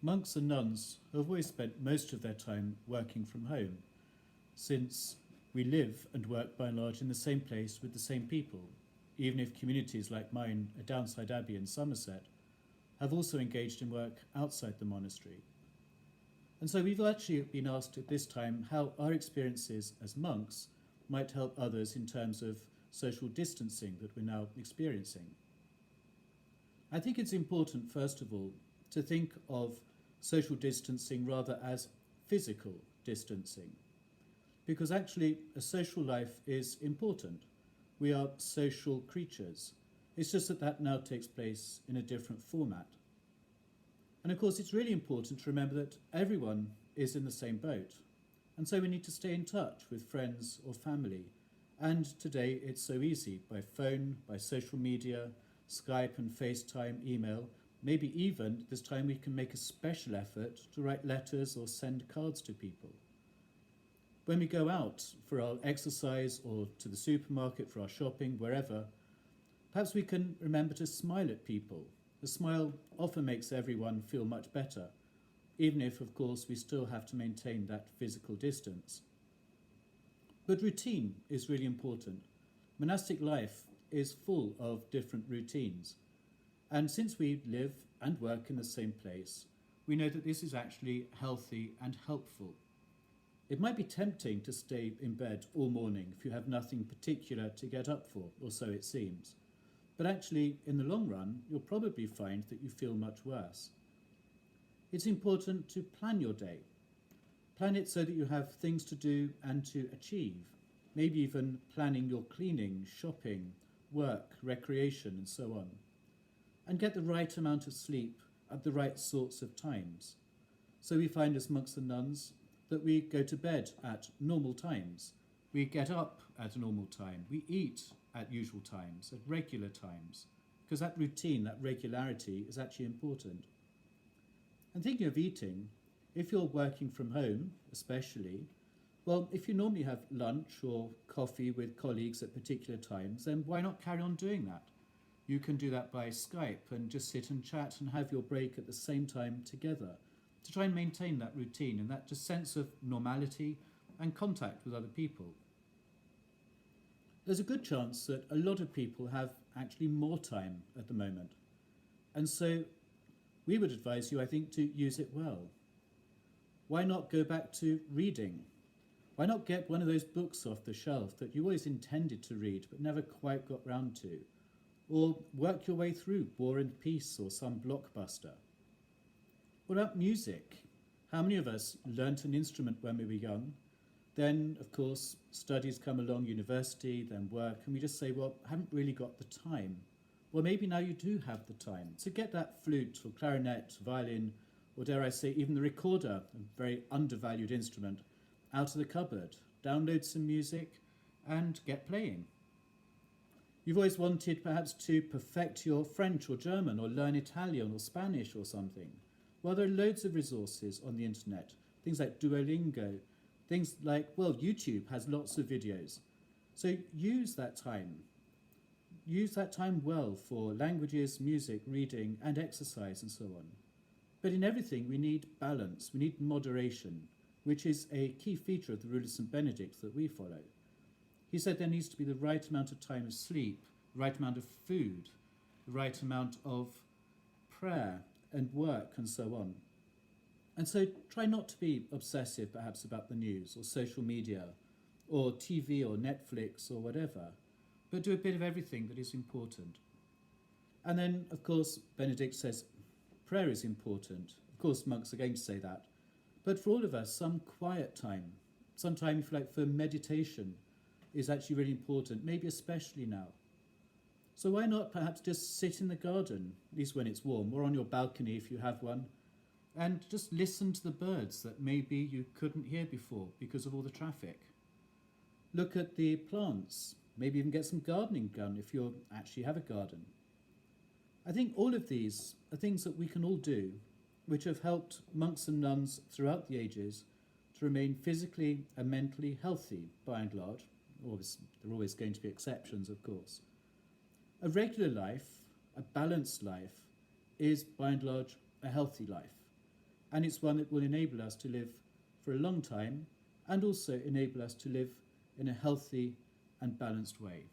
monks and nuns have always spent most of their time working from home, since we live and work by and large in the same place with the same people, even if communities like mine at Downside Abbey in Somerset have also engaged in work outside the monastery. And so we've actually been asked at this time how our experiences as monks might help others in terms of social distancing that we're now experiencing. I think it's important, first of all, to think of social distancing rather as physical distancing, because actually a social life is important. We are social creatures. It's just that that now takes place in a different format. And of course, it's really important to remember that everyone is in the same boat. And so we need to stay in touch with friends or family. And today it's so easy, by phone, by social media, Skype and FaceTime, email. Maybe even this time we can make a special effort to write letters or send cards to people. When we go out for our exercise or to the supermarket for our shopping, wherever, perhaps we can remember to smile at people. A smile often makes everyone feel much better, even if, of course, we still have to maintain that physical distance. But routine is really important. Monastic life is full of different routines. And since we live and work in the same place, we know that this is actually healthy and helpful. It might be tempting to stay in bed all morning if you have nothing particular to get up for, or so it seems. But actually, in the long run, you'll probably find that you feel much worse. It's important to plan your day. Plan it so that you have things to do and to achieve. Maybe even planning your cleaning, shopping, work, recreation, and so on. And get the right amount of sleep at the right sorts of times. So we find as monks and nuns that we go to bed at normal times. We get up at a normal time. We eat at usual times, at regular times, because that routine, that regularity is actually important. And thinking of eating, if you're working from home, especially, well, if you normally have lunch or coffee with colleagues at particular times, then why not carry on doing that? You can do that by Skype and just sit and chat and have your break at the same time together to try and maintain that routine and that just sense of normality and contact with other people. There's a good chance that a lot of people have actually more time at the moment. And so we would advise you, I think, to use it well. Why not go back to reading? Why not get one of those books off the shelf that you always intended to read but never quite got round to? Or work your way through War and Peace or some blockbuster. What about music? How many of us learnt an instrument when we were young? Then, of course, studies come along, university, then work, and we just say, well, I haven't really got the time. Well, maybe now you do have the time. So get that flute or clarinet, violin, or dare I say, even the recorder, a very undervalued instrument, out of the cupboard. Download some music and get playing. You've always wanted perhaps to perfect your French or German or learn Italian or Spanish or something. Well, there are loads of resources on the internet, things like Duolingo, things like, well, YouTube has lots of videos. So use that time. Use that time well for languages, music, reading, and exercise and so on. But in everything, we need balance, we need moderation, which is a key feature of the rule of St. Benedict that we follow. He said there needs to be the right amount of time of sleep, the right amount of food, the right amount of prayer and work and so on. And so try not to be obsessive perhaps about the news or social media or TV or Netflix or whatever, but do a bit of everything that is important. And then, of course, Benedict says prayer is important. Of course, monks are going to say that. But for all of us, some quiet time, some time, if you like, for meditation is actually really important, maybe especially now. So why not perhaps just sit in the garden, at least when it's warm, or on your balcony if you have one, and just listen to the birds that maybe you couldn't hear before because of all the traffic. Look at the plants, maybe even get some gardening done if you actually have a garden. I think all of these are things that we can all do, which have helped monks and nuns throughout the ages to remain physically and mentally healthy, by and large. There are always going to be exceptions, of course. A regular life, a balanced life, is by and large a healthy life. and it's one that will enable us to live for a long time and also enable us to live in a healthy and balanced way.